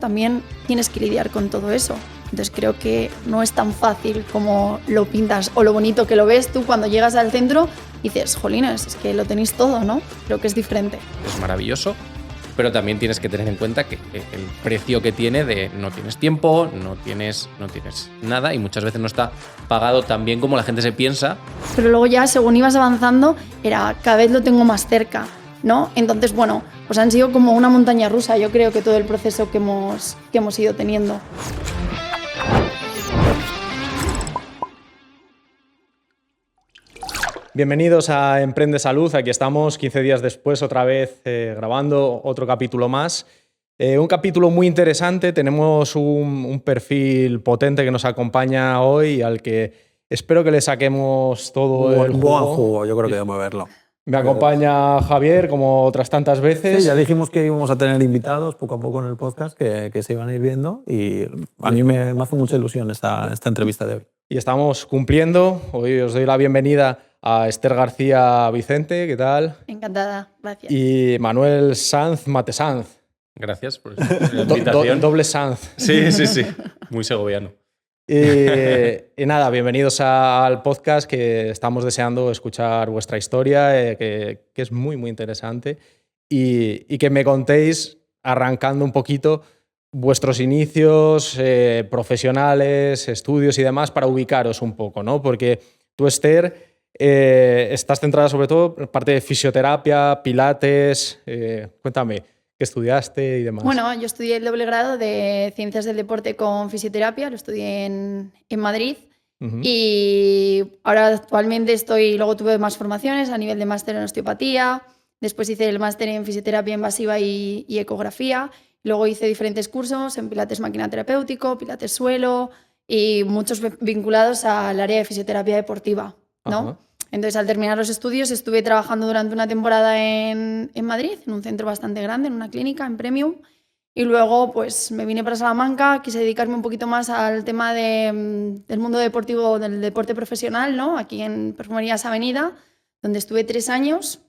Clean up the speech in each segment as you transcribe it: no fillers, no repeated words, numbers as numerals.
También tienes que lidiar con todo eso. Entonces creo que no es tan fácil como lo pintas o lo bonito que lo ves tú cuando llegas al centro y dices, jolines, es que lo tenéis todo, ¿no? Creo que es diferente. Es maravilloso, pero también tienes que tener en cuenta que el precio que tiene de no tienes tiempo, no tienes nada y muchas veces no está pagado tan bien como la gente se piensa. Pero luego ya, según ibas avanzando, era cada vez lo tengo más cerca, ¿no? Entonces, bueno, pues han sido como una montaña rusa, yo creo que todo el proceso que hemos ido teniendo. Bienvenidos a Emprende Salud, aquí estamos 15 días después otra vez grabando otro capítulo más. Un capítulo muy interesante, tenemos un perfil potente que nos acompaña hoy al que espero que le saquemos todo el jugo. Buen jugo, yo creo que debemos verlo. Me acompaña Javier, como otras tantas veces. Sí, ya dijimos que íbamos a tener invitados poco a poco en el podcast que se iban a ir viendo y a mí me hace mucha ilusión esta entrevista de hoy. Y estamos cumpliendo. Hoy os doy la bienvenida a Esther García Vicente, ¿qué tal? Encantada, gracias. Y Manuel Sanz Matesanz. Gracias por la invitación. Doble Sanz. Sí, muy segoviano. Y nada, bienvenidos al podcast, que estamos deseando escuchar vuestra historia, que es muy, muy interesante. Y que me contéis, arrancando un poquito, vuestros inicios profesionales, estudios y demás, para ubicaros un poco, ¿no? Porque tú, Esther, estás centrada sobre todo en parte de fisioterapia, pilates. Cuéntame, ¿qué estudiaste y demás? Bueno, yo estudié el doble grado de Ciencias del Deporte con Fisioterapia, lo estudié en Madrid. Uh-huh. Y ahora actualmente luego tuve más formaciones a nivel de máster en osteopatía, después hice el máster en fisioterapia invasiva y ecografía, luego hice diferentes cursos en pilates máquina terapéutico, pilates suelo y muchos vinculados al área de fisioterapia deportiva, ¿no? Uh-huh. Entonces, al terminar los estudios, estuve trabajando durante una temporada en Madrid, en un centro bastante grande, en una clínica, en Premium. Y luego, pues, me vine para Salamanca, quise dedicarme un poquito más al tema del mundo deportivo, del deporte profesional, ¿no? Aquí en Perfumerías Avenida, donde estuve 3 años.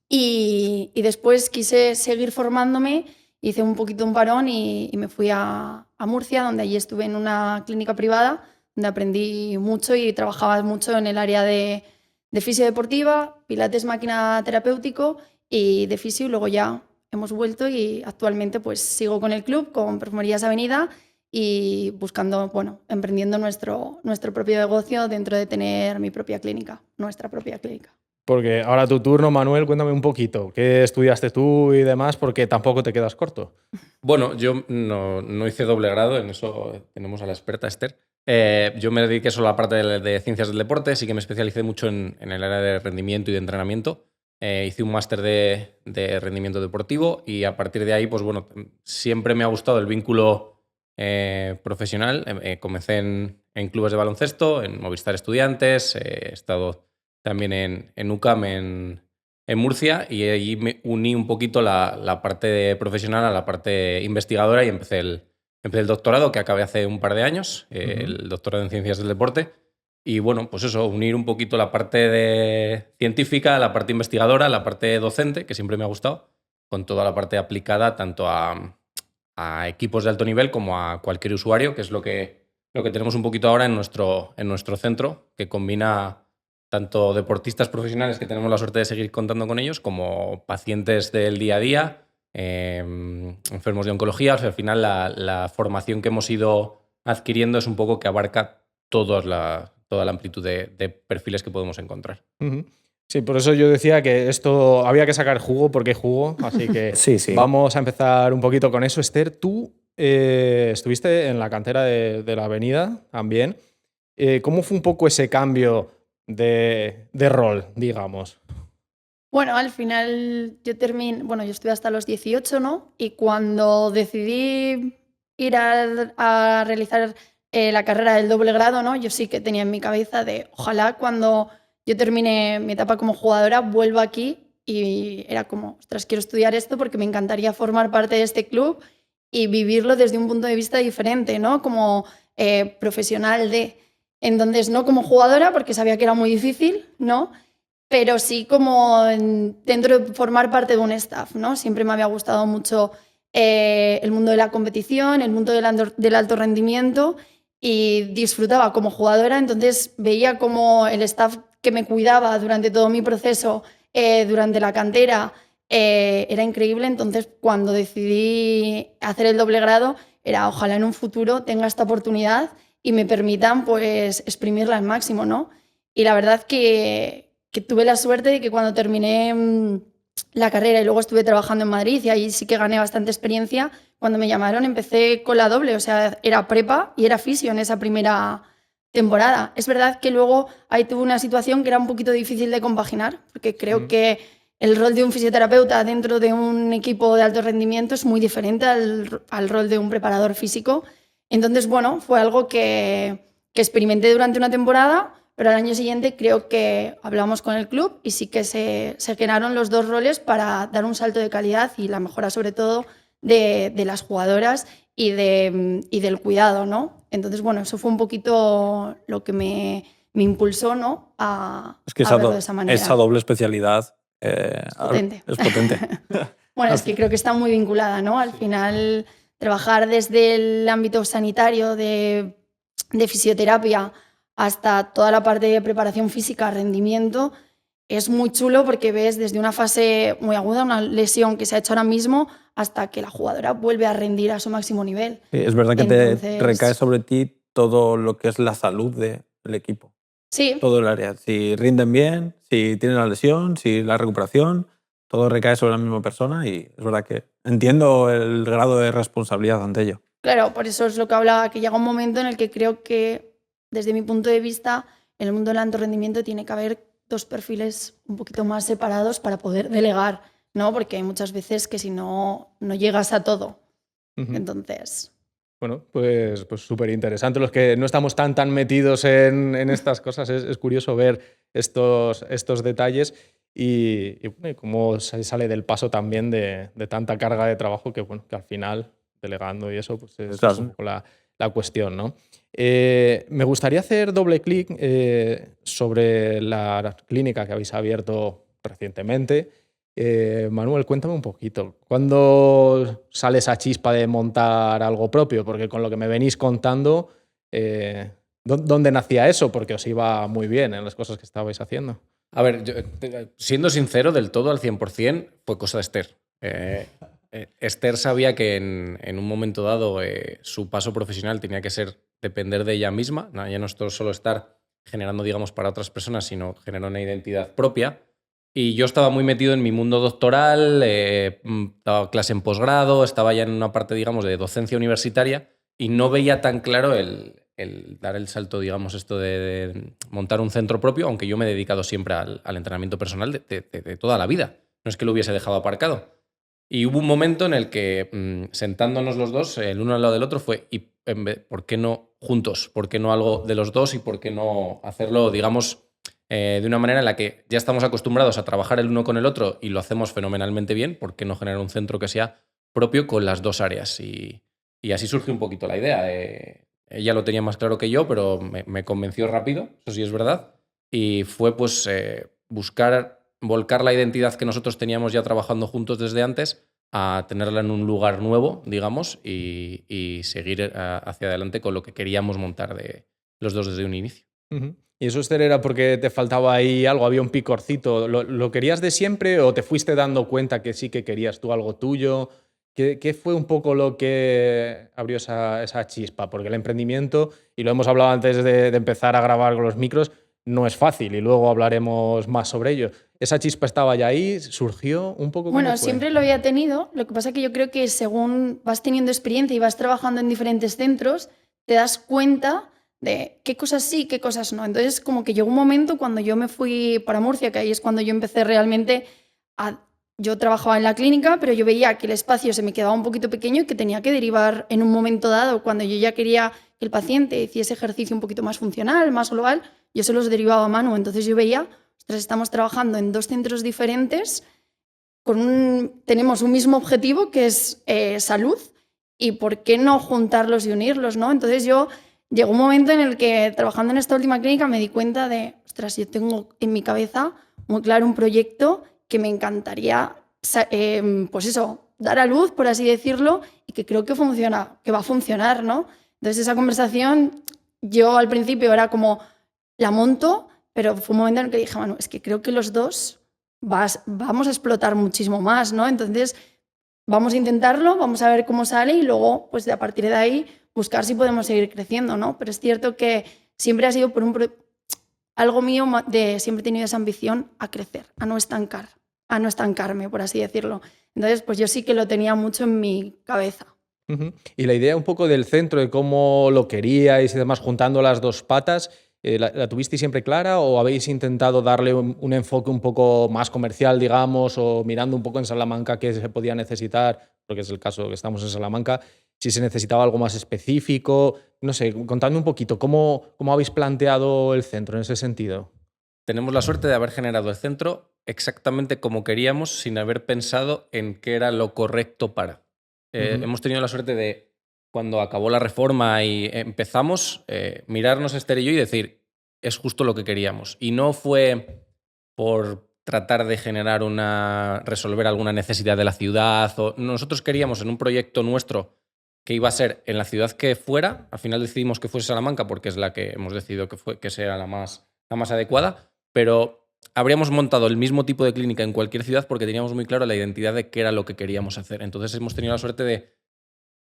Y después quise seguir formándome, hice un poquito un parón y me fui a Murcia, donde allí estuve en una clínica privada, donde aprendí mucho y trabajaba mucho en el área de fisio deportiva, pilates máquina terapéutico y de fisio, y luego ya hemos vuelto y actualmente pues sigo con el club, con Perfumerías Avenida y buscando, emprendiendo nuestro propio negocio dentro de tener mi propia clínica, nuestra propia clínica. Porque ahora tu turno, Manuel, cuéntame un poquito, ¿qué estudiaste tú y demás? Porque tampoco te quedas corto. Bueno, yo no hice doble grado, en eso tenemos a la experta Esther. Yo me dediqué solo a la parte de ciencias del deporte, sí que me especialicé mucho en el área de rendimiento y de entrenamiento. Hice un máster de rendimiento deportivo y a partir de ahí, pues bueno, siempre me ha gustado el vínculo profesional. Comencé en clubes de baloncesto, en Movistar Estudiantes, he estado también en UCAM, en Murcia, y ahí me uní un poquito la parte profesional a la parte investigadora y empecé el doctorado, que acabé hace un par de años, el doctorado en Ciencias del Deporte. Y bueno, pues eso, unir un poquito la parte científica, la parte investigadora, la parte docente, que siempre me ha gustado, con toda la parte aplicada tanto a equipos de alto nivel como a cualquier usuario, que es lo que tenemos un poquito ahora en nuestro centro, que combina tanto deportistas profesionales, que tenemos la suerte de seguir contando con ellos, como pacientes del día a día, enfermos de oncología. O sea, al final la formación que hemos ido adquiriendo es un poco que abarca toda la amplitud de perfiles que podemos encontrar. Uh-huh. Sí, por eso yo decía que esto había que sacar jugo porque hay jugo, así que sí. Vamos a empezar un poquito con eso. Esther, tú estuviste en la cantera de la Avenida también. ¿Cómo fue un poco ese cambio de rol, digamos? Bueno, al final yo estuve hasta los 18, ¿no? Y cuando decidí ir a realizar la carrera del doble grado, ¿no? Yo sí que tenía en mi cabeza de ojalá cuando yo termine mi etapa como jugadora vuelva aquí, y era como, ostras, quiero estudiar esto porque me encantaría formar parte de este club y vivirlo desde un punto de vista diferente, ¿no? Como profesional Entonces, no como jugadora, porque sabía que era muy difícil, ¿no? Pero sí como dentro de formar parte de un staff, ¿no? Siempre me había gustado mucho el mundo de la competición, el mundo del alto rendimiento, y disfrutaba como jugadora. Entonces veía como el staff que me cuidaba durante todo mi proceso, durante la cantera, era increíble. Entonces cuando decidí hacer el doble grado, era ojalá en un futuro tenga esta oportunidad y me permitan pues exprimirla al máximo, ¿no? Y la verdad que tuve la suerte de que cuando terminé la carrera y luego estuve trabajando en Madrid, y ahí sí que gané bastante experiencia, cuando me llamaron empecé con la doble, o sea, era prepa y era fisio en esa primera temporada. Es verdad que luego ahí tuve una situación que era un poquito difícil de compaginar, porque creo que el rol de un fisioterapeuta dentro de un equipo de alto rendimiento es muy diferente al rol de un preparador físico. Entonces, bueno, fue algo que experimenté durante una temporada, pero al año siguiente creo que hablamos con el club y sí que se generaron los dos roles para dar un salto de calidad y la mejora sobre todo de las jugadoras y del cuidado, ¿no? Entonces, bueno, eso fue un poquito lo que me impulsó, ¿no? a verlo de esa manera. Esa doble especialidad es potente. Es potente. Bueno, es que creo que está muy vinculada, ¿no? Al final, trabajar desde el ámbito sanitario de fisioterapia hasta toda la parte de preparación física, rendimiento, es muy chulo porque ves desde una fase muy aguda, una lesión que se ha hecho ahora mismo, hasta que la jugadora vuelve a rendir a su máximo nivel. Sí, es verdad que te recae sobre ti todo lo que es la salud del equipo. Sí. Todo el área. Si rinden bien, si tienen la lesión, si la recuperación, todo recae sobre la misma persona y es verdad que entiendo el grado de responsabilidad ante ello. Claro, por eso es lo que hablaba, que llega un momento en el que creo que, desde mi punto de vista, en el mundo del alto rendimiento tiene que haber dos perfiles un poquito más separados para poder delegar, ¿no? Porque hay muchas veces que si no, no llegas a todo. Entonces... Bueno, pues súper interesante. Los que no estamos tan metidos en estas cosas, es curioso ver estos detalles y cómo se sale del paso también de tanta carga de trabajo que al final, delegando y eso, pues es un poco la cuestión, ¿no? Me gustaría hacer doble clic sobre la clínica que habéis abierto recientemente. Manuel, cuéntame un poquito. ¿Cuándo sale esa chispa de montar algo propio? Porque con lo que me venís contando, ¿dónde nacía eso? Porque os iba muy bien en las cosas que estabais haciendo. A ver, yo, siendo sincero, del todo al 100%, fue cosa de Esther. Esther sabía que en un momento dado su paso profesional tenía que ser depender de ella misma. Ya no es solo estar generando, digamos, para otras personas, sino generar una identidad propia. Y yo estaba muy metido en mi mundo doctoral, daba clase en posgrado, estaba ya en una parte, digamos, de docencia universitaria y no veía tan claro el dar el salto, digamos, esto de montar un centro propio, aunque yo me he dedicado siempre al entrenamiento personal de toda la vida. No es que lo hubiese dejado aparcado. Y hubo un momento en el que, sentándonos los dos, el uno al lado del otro, fue, ¿y por qué no juntos? ¿Por qué no algo de los dos? ¿Y por qué no hacerlo, digamos, de una manera en la que ya estamos acostumbrados a trabajar el uno con el otro y lo hacemos fenomenalmente bien? ¿Por qué no generar un centro que sea propio con las dos áreas? Y así surgió un poquito la idea. Ella lo tenía más claro que yo, pero me convenció rápido, eso sí es verdad. Y fue pues volcar la identidad que nosotros teníamos ya trabajando juntos desde antes a tenerla en un lugar nuevo, digamos, y seguir hacia adelante con lo que queríamos montar de los dos desde un inicio. ¿Y eso, Esther, era porque te faltaba ahí algo, había un picorcito? ¿Lo querías de siempre o te fuiste dando cuenta que sí que querías tú algo tuyo? ¿Qué fue un poco lo que abrió esa chispa? Porque el emprendimiento, y lo hemos hablado antes de empezar a grabar con los micros, no es fácil y luego hablaremos más sobre ello. ¿Esa chispa estaba ya ahí? ¿Surgió un poco? Bueno, siempre lo había tenido. Lo que pasa es que yo creo que según vas teniendo experiencia y vas trabajando en diferentes centros, te das cuenta de qué cosas sí, qué cosas no. Entonces, como que llegó un momento cuando yo me fui para Murcia, que ahí es cuando yo empecé realmente yo trabajaba en la clínica, pero yo veía que el espacio se me quedaba un poquito pequeño y que tenía que derivar en un momento dado, cuando yo ya quería que el paciente hiciese ejercicio un poquito más funcional, más global, yo se los derivaba a mano. Entonces yo veía, ostras, estamos trabajando en dos centros diferentes, tenemos un mismo objetivo que es salud, y ¿por qué no juntarlos y unirlos, ¿no? Entonces llegó un momento en el que, trabajando en esta última clínica, me di cuenta de, ostras, yo tengo en mi cabeza muy claro un proyecto que me encantaría, pues eso, dar a luz, por así decirlo, y que creo que funciona, que va a funcionar, ¿no? Entonces esa conversación, yo al principio era como, la monto, pero fue un momento en el que dije, Manu, es que creo que los dos vamos a explotar muchísimo más, ¿no? Entonces vamos a intentarlo, vamos a ver cómo sale y luego, pues a partir de ahí, buscar si podemos seguir creciendo, ¿no? Pero es cierto que siempre ha sido por algo mío de siempre he tenido esa ambición a crecer, a no estancarme, por así decirlo. Entonces, pues yo sí que lo tenía mucho en mi cabeza. Y la idea un poco del centro, de cómo lo queríais y demás, juntando las dos patas, ¿la tuvisteis siempre clara o habéis intentado darle un enfoque un poco más comercial, digamos, o mirando un poco en Salamanca qué se podía necesitar, porque es el caso que estamos en Salamanca, si se necesitaba algo más específico? No sé, contadme un poquito, ¿cómo habéis planteado el centro en ese sentido? Tenemos la suerte de haber generado el centro exactamente como queríamos, sin haber pensado en qué era lo correcto para. Hemos tenido la suerte de, cuando acabó la reforma y empezamos, mirarnos Esther y yo y decir, es justo lo que queríamos. Y no fue por tratar de resolver alguna necesidad de la ciudad. Nosotros queríamos en un proyecto nuestro que iba a ser en la ciudad que fuera. Al final decidimos que fuese Salamanca porque es la que hemos decidido que sea la más adecuada, pero habríamos montado el mismo tipo de clínica en cualquier ciudad porque teníamos muy claro la identidad de qué era lo que queríamos hacer. Entonces hemos tenido la suerte de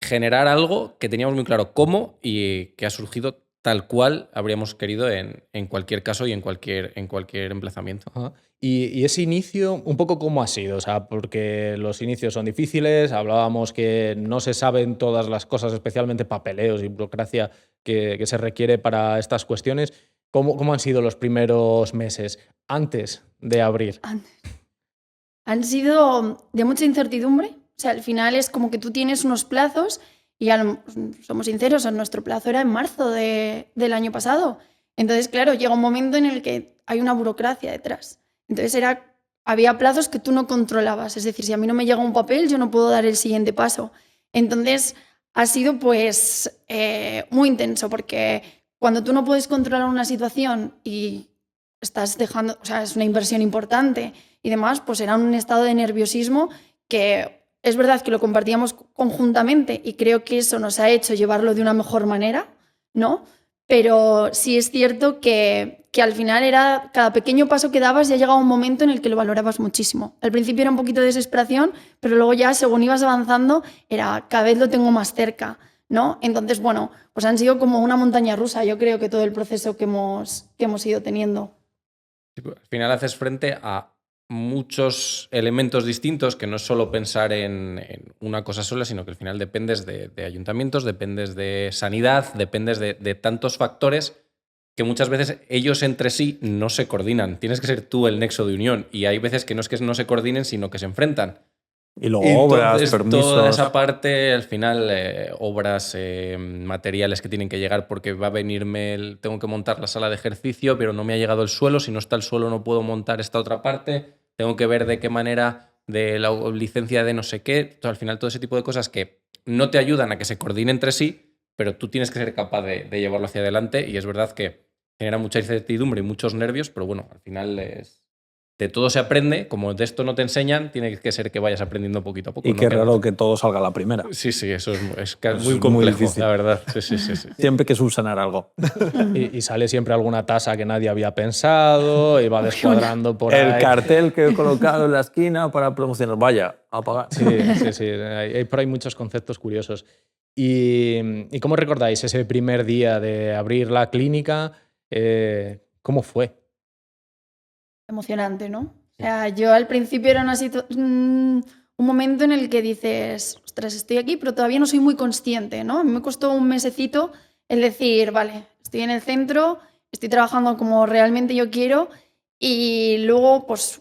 generar algo que teníamos muy claro cómo y que ha surgido tal cual habríamos querido en cualquier caso y en cualquier emplazamiento. Ajá. Y ese inicio, un poco cómo ha sido, o sea, porque los inicios son difíciles, hablábamos que no se saben todas las cosas, especialmente papeleos y burocracia que se requiere para estas cuestiones. ¿Cómo han sido los primeros meses antes de abrir? Han sido de mucha incertidumbre. O sea, al final es como que tú tienes unos plazos y somos sinceros, nuestro plazo era en marzo del año pasado. Entonces, claro, llega un momento en el que hay una burocracia detrás. Entonces había plazos que tú no controlabas. Es decir, si a mí no me llega un papel, yo no puedo dar el siguiente paso. Entonces, ha sido pues muy intenso porque cuando tú no puedes controlar una situación y estás dejando, o sea, es una inversión importante y demás, pues era un estado de nerviosismo que es verdad que lo compartíamos conjuntamente y creo que eso nos ha hecho llevarlo de una mejor manera, ¿no? Pero sí es cierto que al final era cada pequeño paso que dabas ya llegaba un momento en el que lo valorabas muchísimo. Al principio era un poquito de desesperación, pero luego ya según ibas avanzando era cada vez lo tengo más cerca, ¿no? Entonces, bueno, pues han sido como una montaña rusa, yo creo que todo el proceso que hemos ido teniendo. Al final haces frente a muchos elementos distintos, que no es solo pensar en una cosa sola, sino que al final dependes de ayuntamientos, dependes de sanidad, dependes de tantos factores que muchas veces ellos entre sí no se coordinan. Tienes que ser tú el nexo de unión y hay veces que no es que no se coordinen, sino que se enfrentan. Y luego obras, permisos. Toda esa parte, al final, obras, materiales que tienen que llegar porque va a venirme, tengo que montar la sala de ejercicio, pero no me ha llegado el suelo. Si no está el suelo no puedo montar esta otra parte. Tengo que ver de qué manera, de la licencia de no sé qué. Al final, todo ese tipo de cosas que no te ayudan a que se coordine entre sí, pero tú tienes que ser capaz de llevarlo hacia adelante. Y es verdad que genera mucha incertidumbre y muchos nervios, pero bueno, al final de todo se aprende. Como de esto no te enseñan, tiene que ser que vayas aprendiendo poquito a poco. Y qué raro que todo salga a la primera. Sí, eso es muy complejo, difícil. La verdad. Sí. Siempre hay que subsanar algo. Y sale siempre alguna tasa que nadie había pensado y va descuadrando por ahí. El cartel que he colocado en la esquina para promocionar. Vaya, a pagar. Sí. Hay por ahí muchos conceptos curiosos. ¿Y cómo recordáis ese primer día de abrir la clínica? ¿Cómo fue? Emocionante, ¿no? O sea, yo al principio era un momento en el que dices, ostras, estoy aquí, pero todavía no soy muy consciente, ¿no? A mí me costó un mesecito el decir, vale, estoy en el centro, estoy trabajando como realmente yo quiero y luego, pues,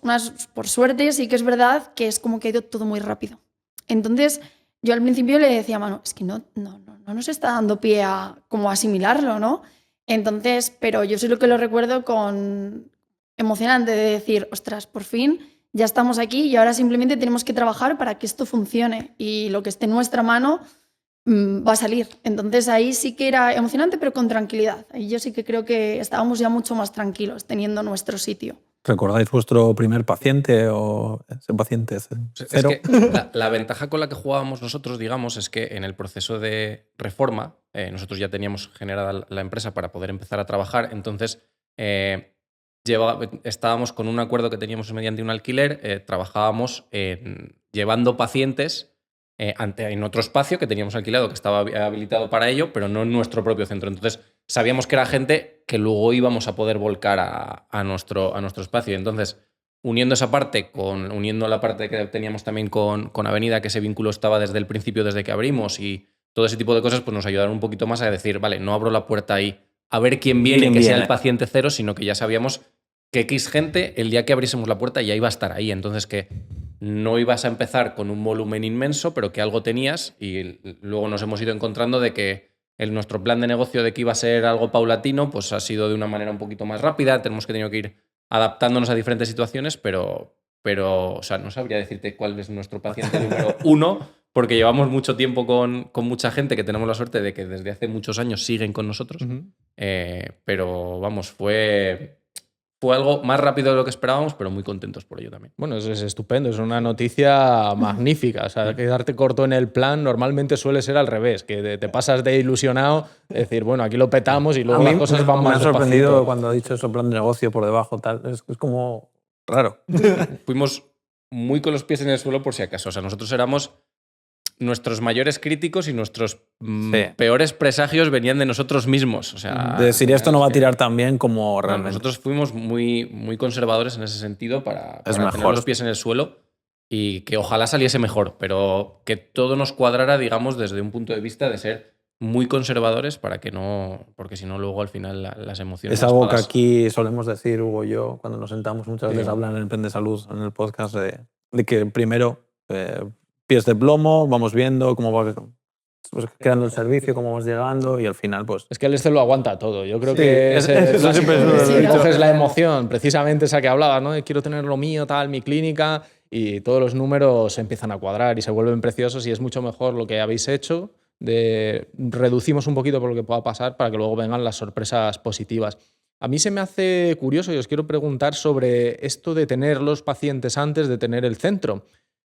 por suerte, sí que es verdad que es como que ha ido todo muy rápido. Entonces, yo al principio le decía a Manu, es que no nos está dando pie a como asimilarlo, ¿no? Entonces, pero yo sí lo que lo recuerdo con emocionante de decir, ostras, por fin ya estamos aquí y ahora simplemente tenemos que trabajar para que esto funcione y lo que esté en nuestra mano va a salir. Entonces ahí sí que era emocionante, pero con tranquilidad. Ahí yo sí que creo que estábamos ya mucho más tranquilos teniendo nuestro sitio. ¿Recordáis vuestro primer paciente o ese paciente cero? Es que la ventaja con la que jugábamos nosotros, digamos, es que en el proceso de reforma, nosotros ya teníamos generada la empresa para poder empezar a trabajar, entonces estábamos con un acuerdo que teníamos mediante un alquiler, trabajábamos llevando pacientes en otro espacio que teníamos alquilado, que estaba habilitado para ello, pero no en nuestro propio centro. Entonces sabíamos que era gente que luego íbamos a poder volcar a nuestro espacio. Entonces, uniendo esa parte uniendo la parte que teníamos también con Avenida, que ese vínculo estaba desde el principio, desde que abrimos, y todo ese tipo de cosas, pues nos ayudaron un poquito más a decir, vale, no abro la puerta ahí a ver quién viene, que sea el paciente cero, sino que ya sabíamos que X gente, el día que abriésemos la puerta, ya iba a estar ahí. Entonces, que no ibas a empezar con un volumen inmenso, pero que algo tenías, y luego nos hemos ido encontrando de que nuestro plan de negocio de que iba a ser algo paulatino, pues ha sido de una manera un poquito más rápida. Tenemos que tener que ir adaptándonos a diferentes situaciones, pero o sea, no sabría decirte cuál es nuestro paciente número 1, porque llevamos mucho tiempo con mucha gente que tenemos la suerte de que desde hace muchos años siguen con nosotros. Pero vamos, fue algo más rápido de lo que esperábamos, pero muy contentos por ello también. Bueno, es estupendo, es una noticia magnífica. O sea, quedarte corto en el plan normalmente suele ser al revés, que te pasas de ilusionado, decir, bueno, aquí lo petamos y luego las cosas van más despacito. Me ha sorprendido despacito. cuando ha dicho eso, plan de negocio por debajo, tal. Es como raro. Fuimos muy con los pies en el suelo por si acaso. O sea, nosotros éramos nuestros mayores críticos y nuestros peores presagios venían de nosotros mismos. O sea, de decir, esto no va a tirar tan bien como realmente. Nosotros fuimos muy, muy conservadores en ese sentido para tener los pies en el suelo y que ojalá saliese mejor, pero que todo nos cuadrara, digamos, desde un punto de vista de ser muy conservadores para que no, porque si no luego al final las emociones... Es algo que aquí solemos decir, Hugo y yo, cuando nos sentamos muchas veces a hablar en el Emprende Salud, en el podcast, de que primero pies de plomo, vamos viendo cómo va creando el servicio, cómo vamos llegando y al final pues... Es que el Excel lo aguanta todo. Yo creo que eso siempre coges la emoción, precisamente esa que hablabas, ¿no? Quiero tener lo mío, tal, mi clínica, y todos los números se empiezan a cuadrar y se vuelven preciosos y es mucho mejor lo que habéis hecho. Reducimos un poquito por lo que pueda pasar para que luego vengan las sorpresas positivas. A mí se me hace curioso y os quiero preguntar sobre esto de tener los pacientes antes de tener el centro,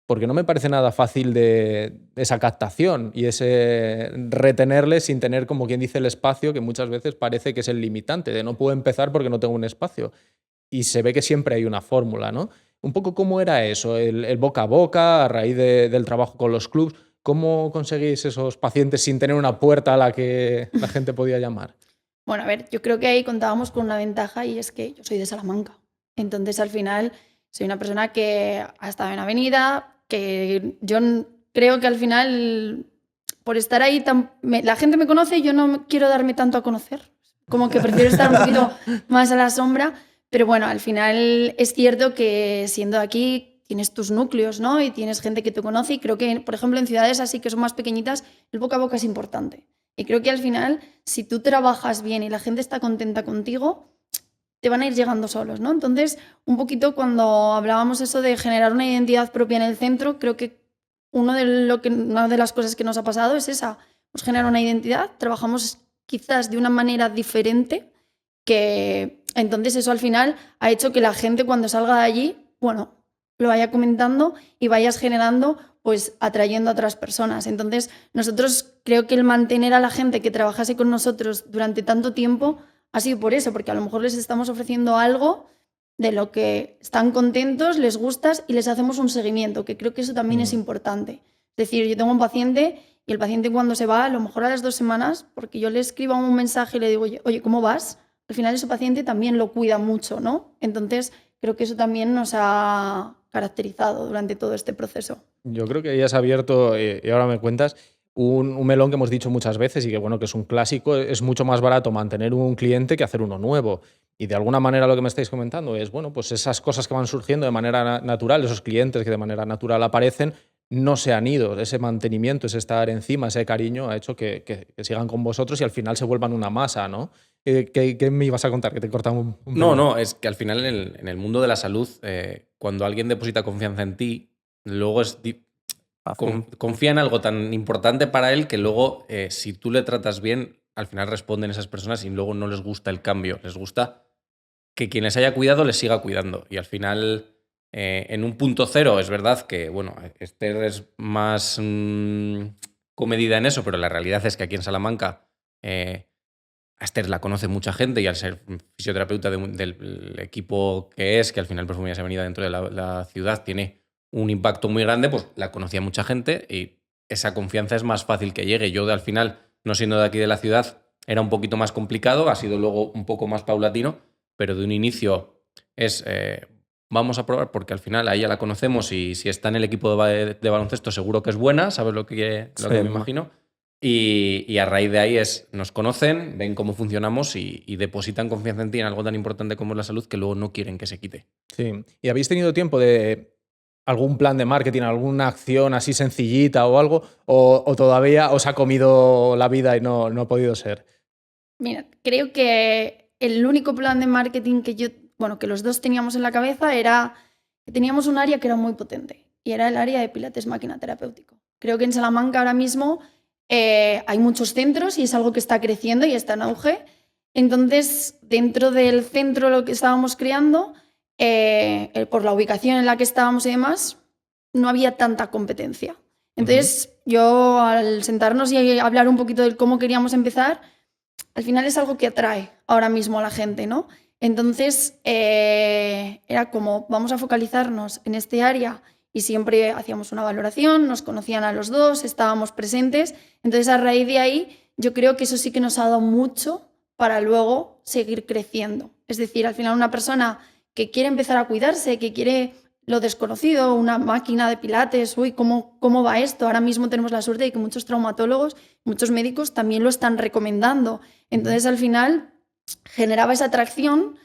porque no me parece nada fácil de esa captación y ese retenerles sin tener, como quien dice, el espacio, que muchas veces parece que es el limitante, de no puedo empezar porque no tengo un espacio. Y se ve que siempre hay una fórmula, ¿no? Un poco cómo era eso, el boca a boca, a raíz del trabajo con los clubs. ¿Cómo conseguís esos pacientes sin tener una puerta a la que la gente podía llamar? Bueno, a ver, yo creo que ahí contábamos con una ventaja y es que yo soy de Salamanca. Entonces, al final, soy una persona que ha estado en Avenida, que yo creo que al final, por estar ahí, la gente me conoce y yo no quiero darme tanto a conocer. Como que prefiero estar un poquito más a la sombra. Pero bueno, al final es cierto que siendo aquí tienes tus núcleos, ¿no? Y tienes gente que te conoce y creo que, por ejemplo, en ciudades así que son más pequeñitas, el boca a boca es importante. Y creo que al final, si tú trabajas bien y la gente está contenta contigo, te van a ir llegando solos, ¿no? Entonces, un poquito cuando hablábamos eso de generar una identidad propia en el centro, creo que una de las cosas que nos ha pasado es esa. Nos genera una identidad, trabajamos quizás de una manera diferente, que entonces eso al final ha hecho que la gente cuando salga de allí, bueno, lo vaya comentando y vayas generando, pues atrayendo a otras personas. Entonces, nosotros creo que el mantener a la gente que trabajase con nosotros durante tanto tiempo ha sido por eso, porque a lo mejor les estamos ofreciendo algo de lo que están contentos, les gustas y les hacemos un seguimiento, que creo que eso también es importante. Es decir, yo tengo un paciente y el paciente cuando se va, a lo mejor a las 2 semanas, porque yo le escribo un mensaje y le digo, oye, ¿cómo vas? Al final ese paciente también lo cuida mucho, ¿no? Entonces, creo que eso también nos ha caracterizado durante todo este proceso. Yo creo que ya has abierto, y ahora me cuentas, un melón que hemos dicho muchas veces y que, bueno, que es un clásico. Es mucho más barato mantener un cliente que hacer uno nuevo. Y de alguna manera lo que me estáis comentando es, bueno, pues esas cosas que van surgiendo de manera natural, esos clientes que de manera natural aparecen, no se han ido. Ese mantenimiento, ese estar encima, ese cariño ha hecho que sigan con vosotros y al final se vuelvan una masa, ¿no? ¿Qué me ibas a contar? Que te cortaba un No, es que al final en el mundo de la salud, cuando alguien deposita confianza en ti, luego confía en algo tan importante para él que luego, si tú le tratas bien, al final responden esas personas y luego no les gusta el cambio, les gusta que quien les haya cuidado les siga cuidando. Y al final, en un punto cero, es verdad que, bueno, Esther es más comedida en eso, pero la realidad es que aquí en Salamanca a Esther la conoce mucha gente y al ser fisioterapeuta del equipo que es, que al final Perfumerías Avenida dentro de la ciudad tiene un impacto muy grande, pues la conocía mucha gente y esa confianza es más fácil que llegue. Yo al final, no siendo de aquí de la ciudad, era un poquito más complicado, ha sido luego un poco más paulatino, pero de un inicio es vamos a probar porque al final a ella la conocemos y si está en el equipo de baloncesto seguro que es buena, sabes lo que me imagino. Y a raíz de ahí nos conocen, ven cómo funcionamos y depositan confianza en ti en algo tan importante como es la salud que luego no quieren que se quite. Sí. ¿Y habéis tenido tiempo de algún plan de marketing, alguna acción así sencillita o algo? ¿O todavía os ha comido la vida y no ha podido ser? Mira, creo que el único plan de marketing que los dos teníamos en la cabeza era que teníamos un área que era muy potente y era el área de pilates máquina terapéutico. Creo que en Salamanca ahora mismo hay muchos centros y es algo que está creciendo y está en auge. Entonces, dentro del centro lo que estábamos creando, por la ubicación en la que estábamos y demás, no había tanta competencia. Entonces, yo al sentarnos y hablar un poquito de cómo queríamos empezar, al final es algo que atrae ahora mismo a la gente, ¿no? Entonces, era como, vamos a focalizarnos en este área y siempre hacíamos una valoración, nos conocían a los dos, estábamos presentes. Entonces, a raíz de ahí, yo creo que eso sí que nos ha dado mucho para luego seguir creciendo. Es decir, al final una persona que quiere empezar a cuidarse, que quiere lo desconocido, una máquina de pilates, uy, ¿cómo va esto? Ahora mismo tenemos la suerte de que muchos traumatólogos, muchos médicos también lo están recomendando. Entonces, al final, generaba esa atracción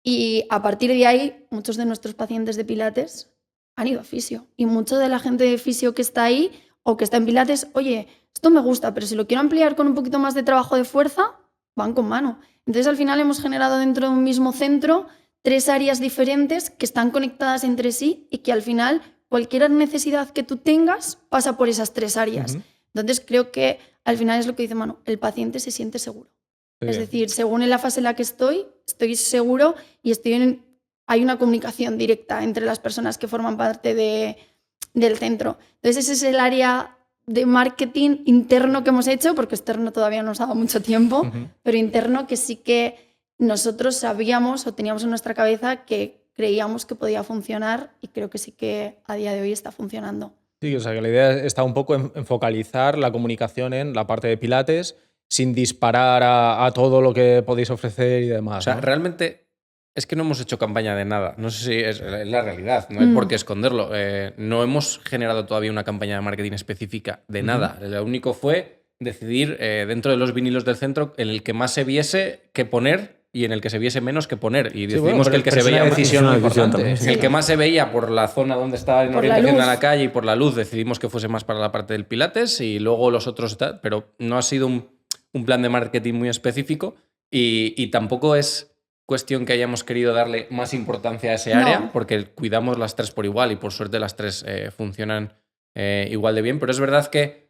y a partir de ahí, muchos de nuestros pacientes de pilates han ido a fisio. Y mucha de la gente de fisio que está ahí o que está en pilates, oye, esto me gusta, pero si lo quiero ampliar con un poquito más de trabajo de fuerza, van con mano. Entonces, al final hemos generado dentro de un mismo centro 3 áreas diferentes que están conectadas entre sí y que al final cualquier necesidad que tú tengas pasa por esas 3 áreas. Entonces, creo que al final es lo que dice Manu, el paciente se siente seguro. Sí. Es decir, según en la fase en la que estoy seguro y hay una comunicación directa entre las personas que forman parte del centro. Entonces, ese es el área de marketing interno que hemos hecho, porque externo todavía no nos ha dado mucho tiempo, pero interno que sí que nosotros sabíamos o teníamos en nuestra cabeza que creíamos que podía funcionar y creo que sí que a día de hoy está funcionando. Sí, o sea que la idea está un poco en focalizar la comunicación en la parte de pilates sin disparar a todo lo que podéis ofrecer y demás. O sea, ¿no? Realmente es que no hemos hecho campaña de nada. No sé si es la realidad, no hay por qué esconderlo. No hemos generado todavía una campaña de marketing específica de nada. Lo único fue decidir dentro de los vinilos del centro en el que más se viese que poner y en el que se viese menos que poner. Y decidimos que el que se veía más, el que más se veía por la zona donde estaba en orientación a la calle y por la luz, decidimos que fuese más para la parte del pilates y luego los otros, pero no ha sido un plan de marketing muy específico y tampoco es cuestión que hayamos querido darle más importancia a ese área, porque cuidamos las 3 por igual y por suerte las 3 funcionan igual de bien, pero es verdad que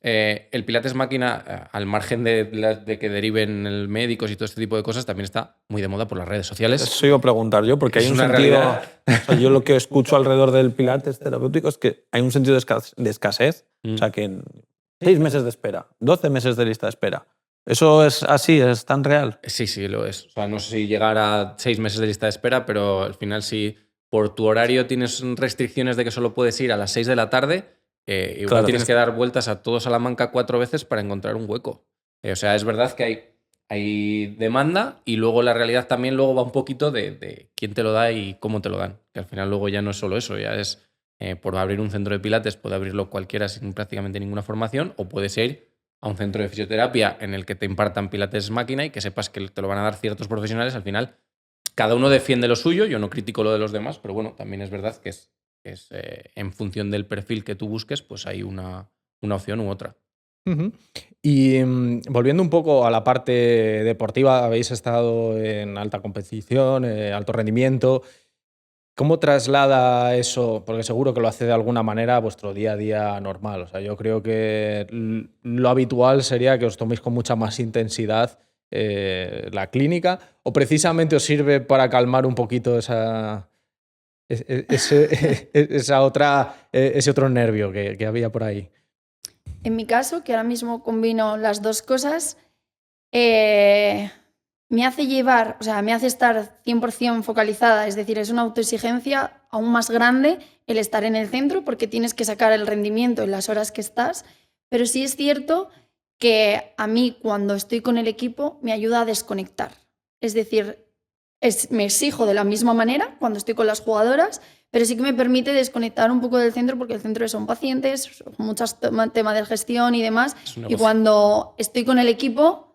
el pilates máquina, al margen de que deriven el médicos y todo este tipo de cosas, también está muy de moda por las redes sociales. Eso iba a preguntar yo, porque hay un sentido... O sea, yo lo que escucho alrededor del pilates terapéutico es que hay un sentido de escasez. O sea, que en 6 meses de espera, 12 meses de lista de espera. ¿Eso es así? ¿Es tan real? Sí, lo es. O sea, no sé si llegar a 6 meses de lista de espera, pero al final si por tu horario tienes restricciones de que solo puedes ir a las 6 de la tarde, igual tienes que dar vueltas a todo Salamanca 4 veces para encontrar un hueco. O sea, es verdad que hay demanda y luego la realidad también luego va un poquito de quién te lo da y cómo te lo dan. Que al final luego ya no es solo eso, ya es por abrir un centro de pilates, puede abrirlo cualquiera sin prácticamente ninguna formación o puedes ir a un centro de fisioterapia en el que te impartan pilates máquina y que sepas que te lo van a dar ciertos profesionales. Al final, cada uno defiende lo suyo, yo no critico lo de los demás, pero bueno, también es verdad que es en función del perfil que tú busques, pues hay una opción u otra. Y volviendo un poco a la parte deportiva, habéis estado en alta competición, alto rendimiento. ¿Cómo traslada eso? Porque seguro que lo hace de alguna manera a vuestro día a día normal. O sea, yo creo que lo habitual sería que os toméis con mucha más intensidad la clínica, o precisamente os sirve para calmar un poquito ese otro nervio que había por ahí? En mi caso, que ahora mismo combino las dos cosas, me hace llevar, o sea, me hace estar 100% focalizada, es decir, es una autoexigencia aún más grande el estar en el centro porque tienes que sacar el rendimiento en las horas que estás, pero sí es cierto que a mí cuando estoy con el equipo me ayuda a desconectar, es decir, me exijo de la misma manera cuando estoy con las jugadoras, pero sí que me permite desconectar un poco del centro porque el centro son pacientes, muchos temas de gestión y demás, y cuando estoy con el equipo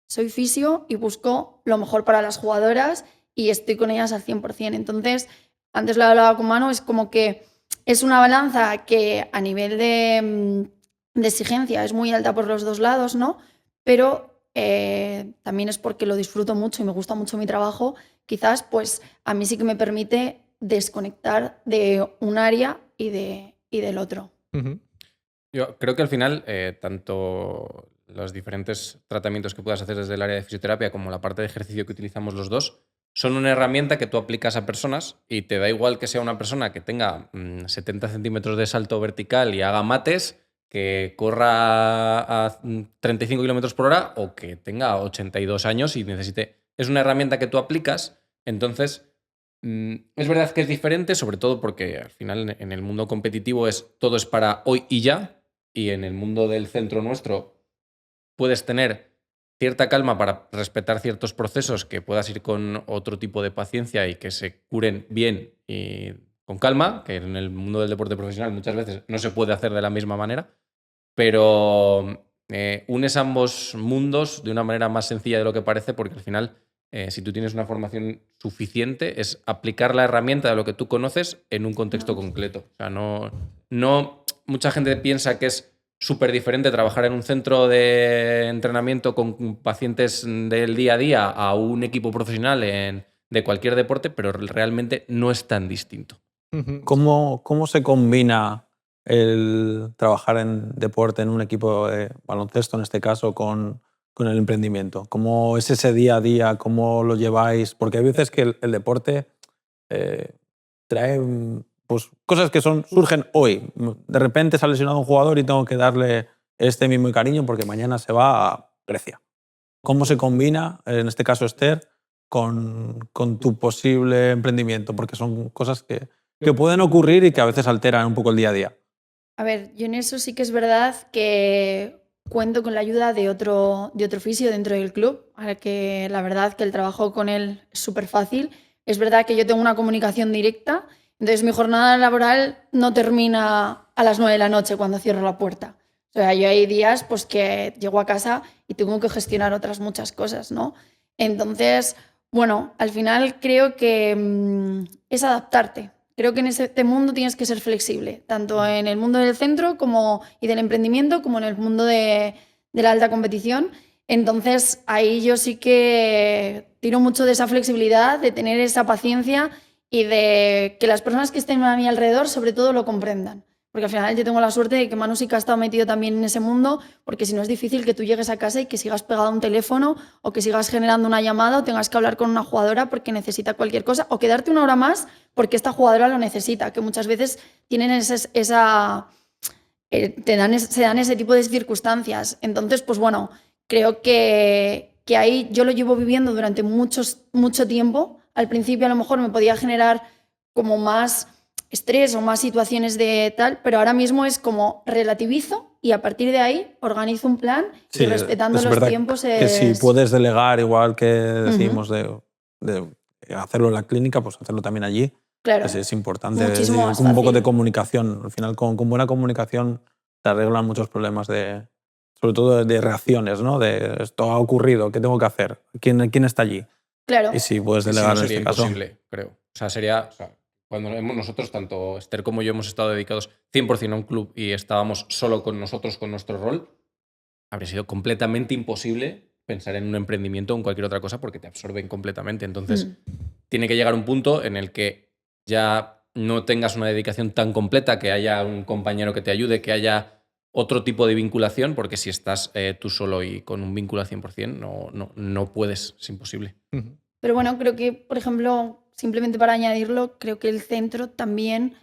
soy fisio y busco lo mejor para las jugadoras y estoy con ellas al 100%. Entonces, antes lo hablaba con Manu, es como que es una balanza que a nivel de exigencia es muy alta por los dos lados, ¿no? Pero también es porque lo disfruto mucho y me gusta mucho mi trabajo. Quizás, pues, a mí sí que me permite desconectar de un área y del otro. Uh-huh. Yo creo que al final, tanto los diferentes tratamientos que puedas hacer desde el área de fisioterapia como la parte de ejercicio que utilizamos los dos son una herramienta que tú aplicas a personas y te da igual que sea una persona que tenga 70 centímetros de salto vertical y haga mates, que corra a 35 kilómetros por hora o que tenga 82 años y necesite... Es una herramienta que tú aplicas, entonces... Es verdad que es diferente, sobre todo porque al final en el mundo competitivo todo es para hoy y ya, y en el mundo del centro nuestro puedes tener cierta calma para respetar ciertos procesos, que puedas ir con otro tipo de paciencia y que se curen bien y con calma, que en el mundo del deporte profesional muchas veces no se puede hacer de la misma manera, pero unes ambos mundos de una manera más sencilla de lo que parece, porque al final... si tú tienes una formación suficiente, es aplicar la herramienta de lo que tú conoces en un contexto concreto. O sea, no mucha gente piensa que es súper diferente trabajar en un centro de entrenamiento con pacientes del día a día a un equipo profesional de cualquier deporte, pero realmente no es tan distinto. ¿Cómo se combina el trabajar en deporte en un equipo de baloncesto, en este caso, con el emprendimiento? ¿Cómo es ese día a día? ¿Cómo lo lleváis? Porque hay veces que el deporte trae pues, cosas que surgen hoy. De repente se ha lesionado un jugador y tengo que darle este mismo cariño porque mañana se va a Grecia. ¿Cómo se combina, en este caso Esther, con tu posible emprendimiento? Porque son cosas que pueden ocurrir y que a veces alteran un poco el día a día. A ver, yo en eso sí que es verdad que cuento con la ayuda de otro fisio dentro del club, a que la verdad que el trabajo con él es súper fácil. Es verdad que yo tengo una comunicación directa, entonces mi jornada laboral no termina a las 9 de la noche cuando cierro la puerta. O sea, yo hay días pues, que llego a casa y tengo que gestionar otras muchas cosas, ¿no? Entonces, bueno, al final creo que es adaptarte. Creo que en este mundo tienes que ser flexible, tanto en el mundo del centro y del emprendimiento como en el mundo de la alta competición. Entonces, ahí yo sí que tiro mucho de esa flexibilidad, de tener esa paciencia y de que las personas que estén a mi alrededor sobre todo lo comprendan. Porque al final yo tengo la suerte de que Manu sí que ha estado metido también en ese mundo, porque si no es difícil que tú llegues a casa y que sigas pegado a un teléfono o que sigas generando una llamada o tengas que hablar con una jugadora porque necesita cualquier cosa o quedarte una hora más porque esta jugadora lo necesita, que muchas veces tienen se dan ese tipo de circunstancias. Entonces, pues bueno, creo que ahí yo lo llevo viviendo durante mucho tiempo. Al principio a lo mejor me podía generar como más estrés o más situaciones de tal, pero ahora mismo es como relativizo y a partir de ahí organizo un plan y respetando los tiempos que si puedes delegar, igual que decimos de hacerlo en la clínica, pues hacerlo también allí. Claro. Es importante. Muchísimo más un poco fácil. de comunicación. Al final, con buena comunicación te arreglan muchos problemas sobre todo de reacciones, ¿no? De esto ha ocurrido, ¿qué tengo que hacer? ¿Quién está allí? Claro. Y si puedes delegar no en sería este caso. Imposible, creo. O sea, cuando nosotros, tanto Esther como yo, hemos estado dedicados 100% a un club y estábamos solo con nosotros, con nuestro rol, habría sido completamente imposible pensar en un emprendimiento o en cualquier otra cosa porque te absorben completamente. Entonces, tiene que llegar un punto en el que ya no tengas una dedicación tan completa, que haya un compañero que te ayude, que haya otro tipo de vinculación, porque si estás tú solo y con un vínculo al 100%, no puedes, es imposible. Pero bueno, creo que, por ejemplo, simplemente para añadirlo, creo que el centro también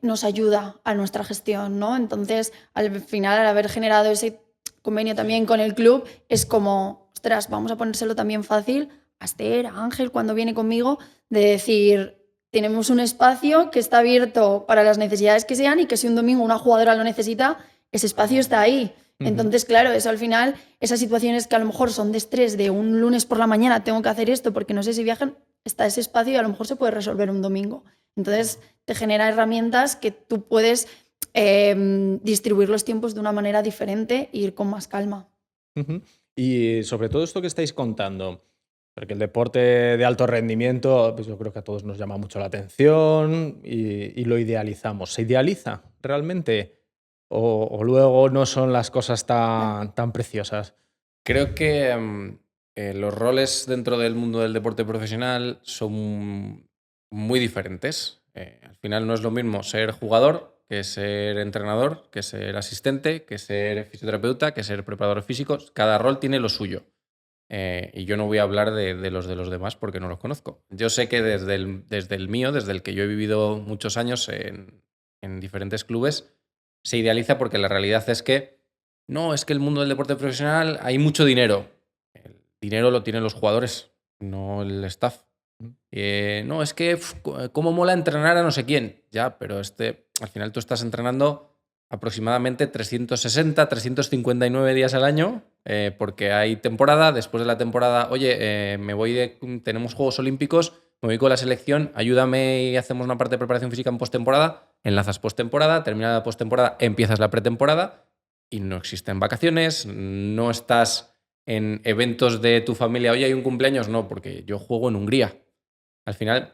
nos ayuda a nuestra gestión, ¿no? Entonces, al final, al haber generado ese convenio también con el club, es como, ostras, vamos a ponérselo también fácil a Esther, a Ángel, cuando viene conmigo, de decir, tenemos un espacio que está abierto para las necesidades que sean y que si un domingo una jugadora lo necesita, ese espacio está ahí. Entonces, claro, eso al final, esas situaciones que a lo mejor son de estrés, de un lunes por la mañana tengo que hacer esto porque no sé si viajan, está ese espacio y a lo mejor se puede resolver un domingo. Entonces, te genera herramientas que tú puedes distribuir los tiempos de una manera diferente e ir con más calma. Y sobre todo esto que estáis contando, porque el deporte de alto rendimiento, pues yo creo que a todos nos llama mucho la atención y lo idealizamos. ¿Se idealiza realmente? ¿O luego no son las cosas tan preciosas? Creo que los roles dentro del mundo del deporte profesional son muy diferentes. Al final no es lo mismo ser jugador que ser entrenador, que ser asistente, que ser fisioterapeuta, que ser preparador físico. Cada rol tiene lo suyo. Y yo no voy a hablar de los demás porque no los conozco. Yo sé que desde el mío, desde el que yo he vivido muchos años en diferentes clubes, se idealiza porque la realidad es que no, es que el mundo del deporte profesional hay mucho dinero. El dinero lo tienen los jugadores, no el staff. No, es que cómo mola entrenar a no sé quién. Ya, pero al final tú estás entrenando aproximadamente 360, 359 días al año, porque hay temporada. Después de la temporada, oye, tenemos Juegos Olímpicos, me voy con la selección, ayúdame y hacemos una parte de preparación física en postemporada. Enlazas postemporada, termina la postemporada, empiezas la pretemporada y no existen vacaciones, no estás en eventos de tu familia, oye, hay un cumpleaños, no, porque yo juego en Hungría. Al final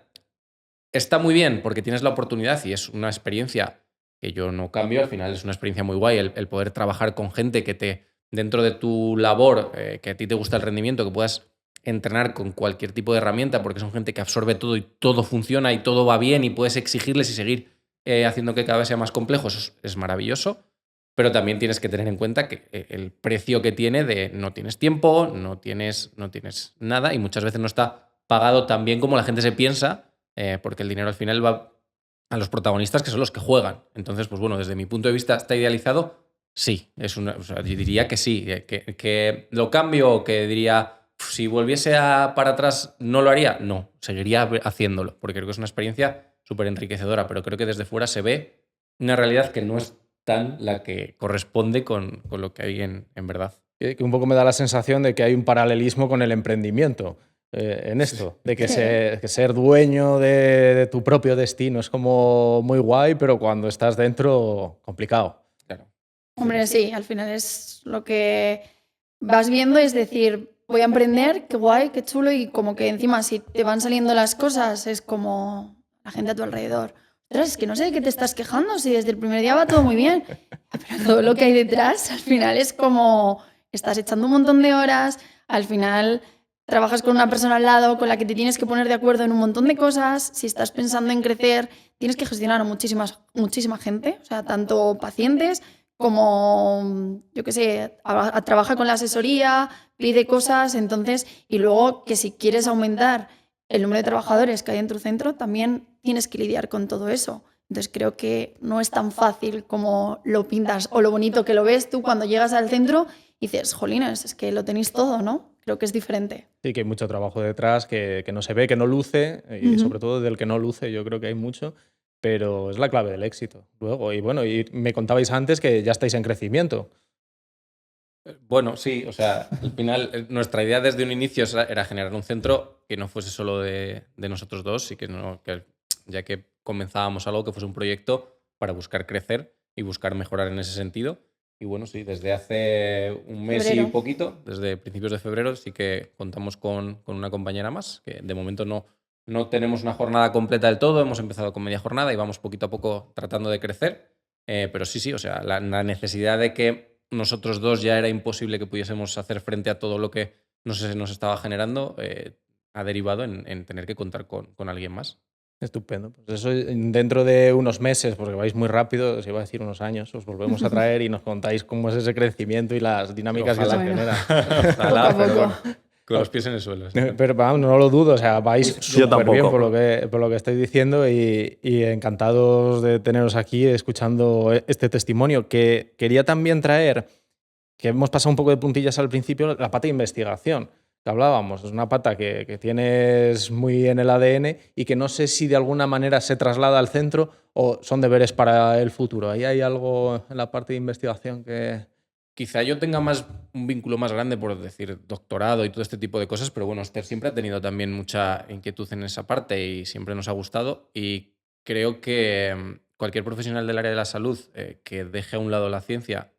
está muy bien porque tienes la oportunidad y es una experiencia que yo no cambio. Al final es una experiencia muy guay el poder trabajar con gente que dentro de tu labor, que a ti te gusta el rendimiento, que puedas entrenar con cualquier tipo de herramienta porque son gente que absorbe todo y todo funciona y todo va bien y puedes exigirles y seguir haciendo que cada vez sea más complejo. Eso es maravilloso. Pero también tienes que tener en cuenta que el precio que tiene de no tienes tiempo, no tienes nada y muchas veces no está pagado tan bien como la gente se piensa, porque el dinero al final va a los protagonistas, que son los que juegan. Entonces, pues bueno, desde mi punto de vista, ¿está idealizado? Sí. Yo diría que sí. Que lo cambio, que diría, si volviese para atrás, ¿no lo haría? No, seguiría haciéndolo, porque creo que es una experiencia súper enriquecedora, pero creo que desde fuera se ve una realidad que no es tan la que corresponde con lo que hay en verdad. Que un poco me da la sensación de que hay un paralelismo con el emprendimiento en esto, de que ser dueño de tu propio destino es como muy guay, pero cuando estás dentro, complicado. Claro. Hombre, sí, al final es lo que vas viendo, es decir, voy a emprender, qué guay, qué chulo, y como que encima si te van saliendo las cosas es como la gente a tu alrededor. Ostras, es que no sé de qué te estás quejando, si desde el primer día va todo muy bien, pero todo lo que hay detrás al final es como estás echando un montón de horas, al final trabajas con una persona al lado con la que te tienes que poner de acuerdo en un montón de cosas, si estás pensando en crecer, tienes que gestionar a muchísima gente, o sea, tanto pacientes como, yo qué sé, trabaja con la asesoría, pide cosas, entonces, y luego que si quieres aumentar el número de trabajadores que hay en tu centro, también tienes que lidiar con todo eso. Entonces creo que no es tan fácil como lo pintas o lo bonito que lo ves tú cuando llegas al centro y dices, jolines, es que lo tenéis todo, ¿no? Creo que es diferente. Sí, que hay mucho trabajo detrás, que no se ve, que no luce, y sobre todo del que no luce yo creo que hay mucho, pero es la clave del éxito. Luego, y bueno, y me contabais antes que ya estáis en crecimiento. Bueno, sí, o sea, al final nuestra idea desde un inicio era generar un centro que no fuese solo de nosotros dos y que ya que comenzábamos algo, que fuese un proyecto para buscar crecer y buscar mejorar en ese sentido. Y bueno, sí, desde hace un mes y poquito, desde principios de febrero, sí que contamos con una compañera más, que de momento no tenemos una jornada completa del todo, hemos empezado con media jornada y vamos poquito a poco tratando de crecer. Pero sí, o sea, la necesidad de que nosotros dos ya era imposible que pudiésemos hacer frente a todo lo que nos estaba generando, ha derivado en tener que contar con alguien más. Estupendo. Pues eso dentro de unos meses, porque vais muy rápido, os iba a decir unos años, os volvemos a traer y nos contáis cómo es ese crecimiento y las dinámicas que se generan. Ojalá, Poco a pero poco. bueno, con los pies en el suelo. Pero vamos, no lo dudo, o sea, vais Yo súper bien tampoco. por lo que estáis diciendo y encantados de teneros aquí escuchando este testimonio. Que quería también traer, que hemos pasado un poco de puntillas al principio, la pata de investigación que hablábamos. Es una pata que tienes muy en el ADN y que no sé si de alguna manera se traslada al centro o son deberes para el futuro. ¿Ahí hay algo en la parte de investigación que...? Quizá yo tenga un vínculo más grande, por decir, doctorado y todo este tipo de cosas, pero bueno, Esther siempre ha tenido también mucha inquietud en esa parte y siempre nos ha gustado. Y creo que cualquier profesional del área de la salud que deje a un lado la ciencia,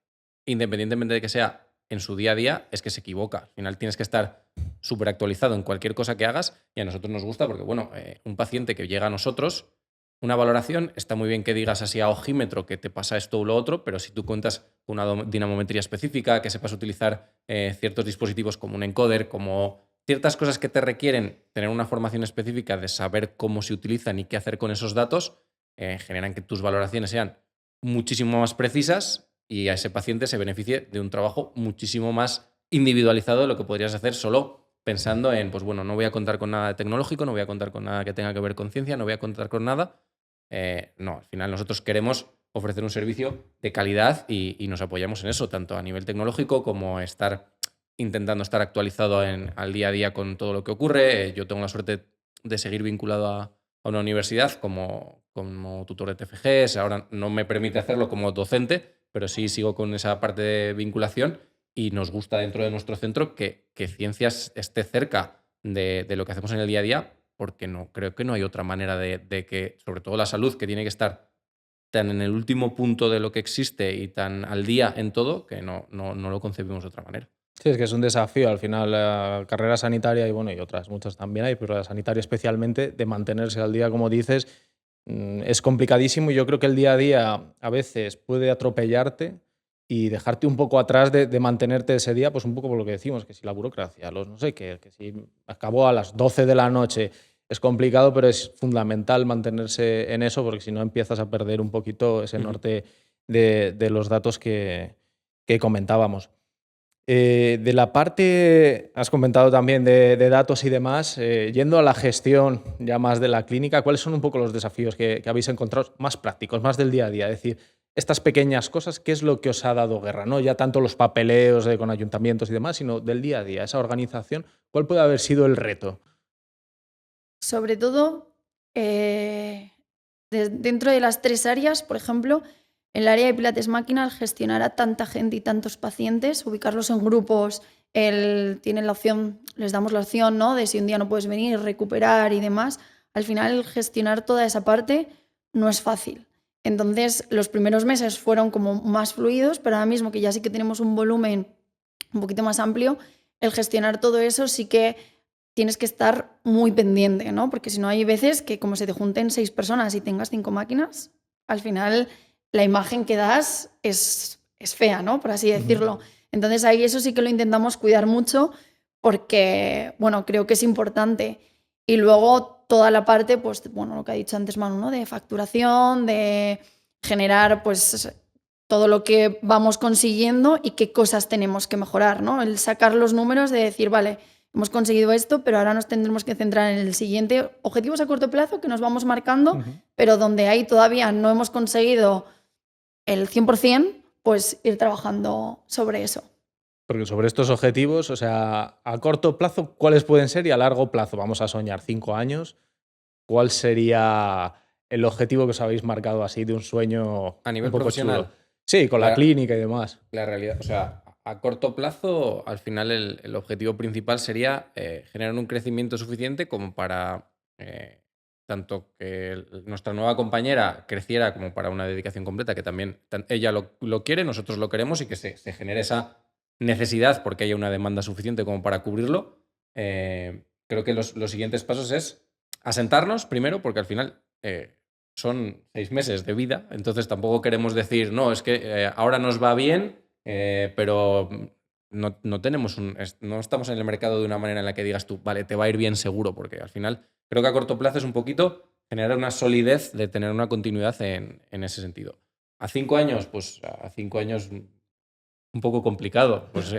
independientemente de que sea en su día a día, es que se equivoca. Al final tienes que estar súper actualizado en cualquier cosa que hagas y a nosotros nos gusta porque, bueno, un paciente que llega a nosotros, una valoración, está muy bien que digas así a ojímetro que te pasa esto o lo otro, pero si tú cuentas con una dinamometría específica, que sepas utilizar ciertos dispositivos como un encoder, como ciertas cosas que te requieren tener una formación específica de saber cómo se utilizan y qué hacer con esos datos, generan que tus valoraciones sean muchísimo más precisas y a ese paciente se beneficie de un trabajo muchísimo más individualizado de lo que podrías hacer solo pensando en, pues bueno, no voy a contar con nada tecnológico, no voy a contar con nada que tenga que ver con ciencia, no voy a contar con nada. No, al final nosotros queremos ofrecer un servicio de calidad y nos apoyamos en eso, tanto a nivel tecnológico como intentando estar actualizado al día a día con todo lo que ocurre. Yo tengo la suerte de seguir vinculado a una universidad como tutor de TFGs. Ahora no me permite hacerlo como docente, pero sí sigo con esa parte de vinculación y nos gusta dentro de nuestro centro que ciencias esté cerca de lo que hacemos en el día a día, porque creo que no hay otra manera de que, sobre todo la salud, que tiene que estar tan en el último punto de lo que existe y tan al día en todo, que no lo concebimos de otra manera. Sí, es que es un desafío al final la carrera sanitaria y bueno, y otras muchas también hay, pero la sanitaria especialmente, de mantenerse al día, como dices, es complicadísimo y yo creo que el día a día a veces puede atropellarte y dejarte un poco atrás de mantenerte ese día, pues un poco por lo que decimos, que si la burocracia, no sé, que si acabó a las 12 de la noche, es complicado, pero es fundamental mantenerse en eso porque si no empiezas a perder un poquito ese norte de los datos que comentábamos. De la parte, has comentado también de datos y demás, yendo a la gestión ya más de la clínica, ¿cuáles son un poco los desafíos que habéis encontrado más prácticos, más del día a día? Es decir, estas pequeñas cosas, ¿qué es lo que os ha dado guerra? No ya tanto los papeleos con ayuntamientos y demás, sino del día a día, esa organización, ¿cuál puede haber sido el reto? Sobre todo, dentro de las 3 áreas, por ejemplo, en el área de Pilates Máquina, al gestionar a tanta gente y tantos pacientes, ubicarlos en grupos, tienen la opción, les damos la opción, ¿no?, de si un día no puedes venir, recuperar y demás. Al final, gestionar toda esa parte no es fácil. Entonces, los primeros meses fueron como más fluidos, pero ahora mismo que ya sí que tenemos un volumen un poquito más amplio, el gestionar todo eso sí que tienes que estar muy pendiente, ¿no? Porque si no, hay veces que como se te junten 6 personas y tengas 5 máquinas, al final la imagen que das es fea, ¿no?, por así decirlo. Entonces ahí eso sí que lo intentamos cuidar mucho porque, bueno, creo que es importante. Y luego toda la parte, pues, bueno, lo que ha dicho antes Manu, ¿no?, de facturación, de generar, pues, todo lo que vamos consiguiendo y qué cosas tenemos que mejorar, ¿no? El sacar los números de decir, vale, hemos conseguido esto, pero ahora nos tendremos que centrar en el siguiente. Objetivos a corto plazo que nos vamos marcando, pero donde ahí todavía no hemos conseguido el 100%, pues ir trabajando sobre eso. Porque sobre estos objetivos, o sea, a corto plazo, ¿cuáles pueden ser? Y a largo plazo, vamos a soñar 5 años. ¿Cuál sería el objetivo que os habéis marcado así de un sueño A nivel un poco profesional. chulo? Sí, con la clínica y demás. La realidad, o sea, a corto plazo, al final el objetivo principal sería generar un crecimiento suficiente como para tanto que nuestra nueva compañera creciera como para una dedicación completa, que también ella lo quiere, nosotros lo queremos y que se genere esa necesidad porque haya una demanda suficiente como para cubrirlo. Creo que los siguientes pasos es asentarnos primero, porque al final son 6 meses de vida, entonces tampoco queremos decir, no, es que ahora nos va bien, pero no estamos en el mercado de una manera en la que digas tú, vale, te va a ir bien seguro, porque al final creo que a corto plazo es un poquito generar una solidez de tener una continuidad en ese sentido. A 5 años, pues a 5 años un poco complicado. Pues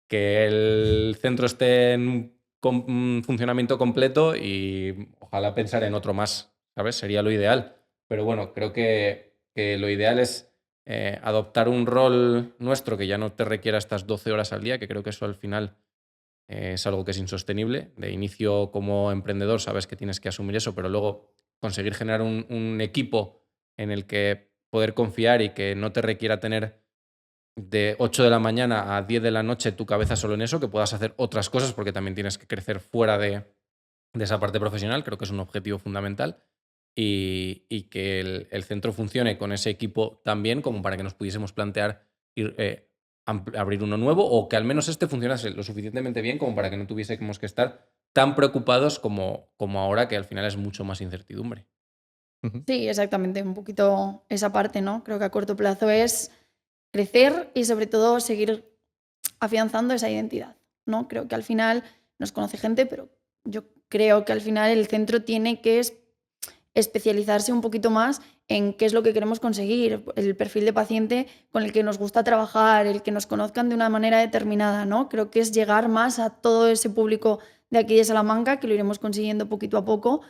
que el centro esté en un funcionamiento completo y ojalá pensar en otro más, ¿sabes? Sería lo ideal. Pero bueno, creo que lo ideal es adoptar un rol nuestro que ya no te requiera estas 12 horas al día, que creo que eso al final es algo que es insostenible. De inicio como emprendedor sabes que tienes que asumir eso, pero luego conseguir generar un equipo en el que poder confiar y que no te requiera tener de 8 de la mañana a 10 de la noche tu cabeza solo en eso, que puedas hacer otras cosas porque también tienes que crecer fuera de esa parte profesional, creo que es un objetivo fundamental. Y que el centro funcione con ese equipo también como para que nos pudiésemos plantear abrir uno nuevo, o que al menos este funcionase lo suficientemente bien como para que no tuviésemos que estar tan preocupados como ahora, que al final es mucho más incertidumbre. Sí, exactamente, un poquito esa parte, ¿no? Creo que a corto plazo es crecer y sobre todo seguir afianzando esa identidad, ¿no? Creo que al final nos conoce gente, pero yo creo que al final el centro tiene que especializarse un poquito más en qué es lo que queremos conseguir, el perfil de paciente con el que nos gusta trabajar, el que nos conozcan de una manera determinada, ¿no? Creo que es llegar más a todo ese público de aquí de Salamanca, que lo iremos consiguiendo poquito a poco,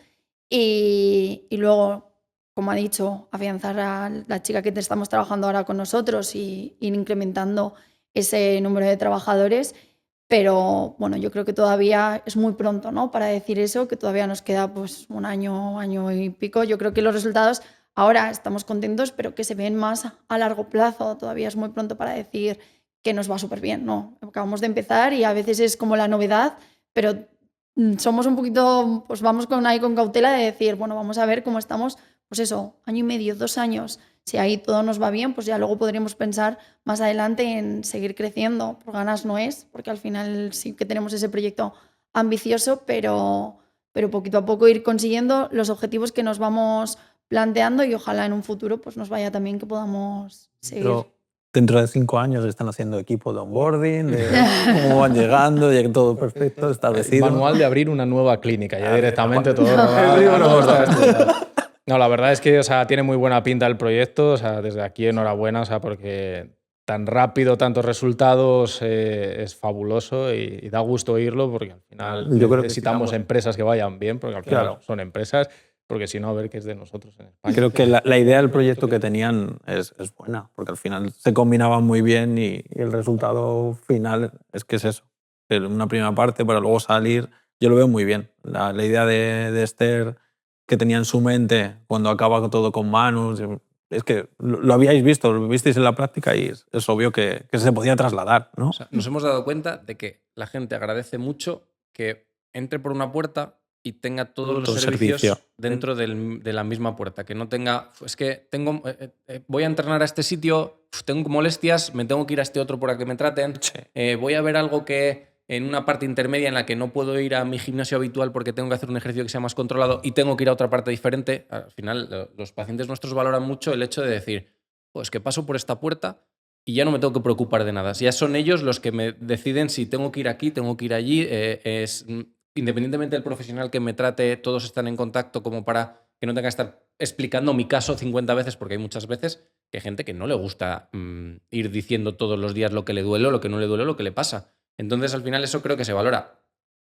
y luego, como ha dicho, afianzar a la chica que estamos trabajando ahora con nosotros y ir incrementando ese número de trabajadores. Pero bueno, yo creo que todavía es muy pronto, ¿no? Para decir eso, que todavía nos queda pues un año y pico. Yo creo que los resultados ahora estamos contentos, pero que se ven más a largo plazo. Todavía es muy pronto para decir que nos va súper bien, ¿no? Acabamos de empezar y a veces es como la novedad, pero somos un poquito, pues vamos ahí con cautela de decir, bueno, vamos a ver cómo estamos, pues eso, 1 año y medio, 2 años. Si ahí todo nos va bien, pues ya luego podremos pensar más adelante en seguir creciendo. Por ganas no es, porque al final sí que tenemos ese proyecto ambicioso, pero poquito a poco ir consiguiendo los objetivos que nos vamos planteando y ojalá en un futuro pues nos vaya también que podamos seguir. Pero dentro de 5 años están haciendo equipo de onboarding, de cómo van llegando, ya que todo perfecto, establecido. Manual de abrir una nueva clínica, ya directamente todo rodado. No, la verdad es que, o sea, tiene muy buena pinta el proyecto, o sea, desde aquí enhorabuena, o sea, porque tan rápido, tantos resultados, es fabuloso y da gusto oírlo, porque al final yo necesitamos empresas que vayan bien, porque al final son empresas, porque si no, a ver qué es de nosotros en España. Creo que la idea del proyecto que tenían es buena, porque al final se combinaban muy bien y el resultado final es que es eso, una primera parte para luego salir, yo lo veo muy bien. La idea de Esther que tenía en su mente cuando acaba todo con Manus, es que lo habíais visto, lo visteis en la práctica y es obvio que se podía trasladar, ¿no? O sea, nos hemos dado cuenta de que la gente agradece mucho que entre por una puerta y tenga todos los servicios dentro de la misma puerta. Que no tenga, es que voy a entrenar a este sitio, tengo molestias, me tengo que ir a este otro para que me traten, voy a ver algo que en una parte intermedia en la que no puedo ir a mi gimnasio habitual porque tengo que hacer un ejercicio que sea más controlado y tengo que ir a otra parte diferente. Al final, los pacientes nuestros valoran mucho el hecho de decir, pues que paso por esta puerta y ya no me tengo que preocupar de nada. Ya son ellos los que me deciden si tengo que ir aquí, tengo que ir allí. Independientemente del profesional que me trate, todos están en contacto como para que no tenga que estar explicando mi caso 50 veces, porque hay muchas veces que hay gente que no le gusta ir diciendo todos los días lo que le duele, lo que no le duele, lo que le pasa. Entonces, al final, eso creo que se valora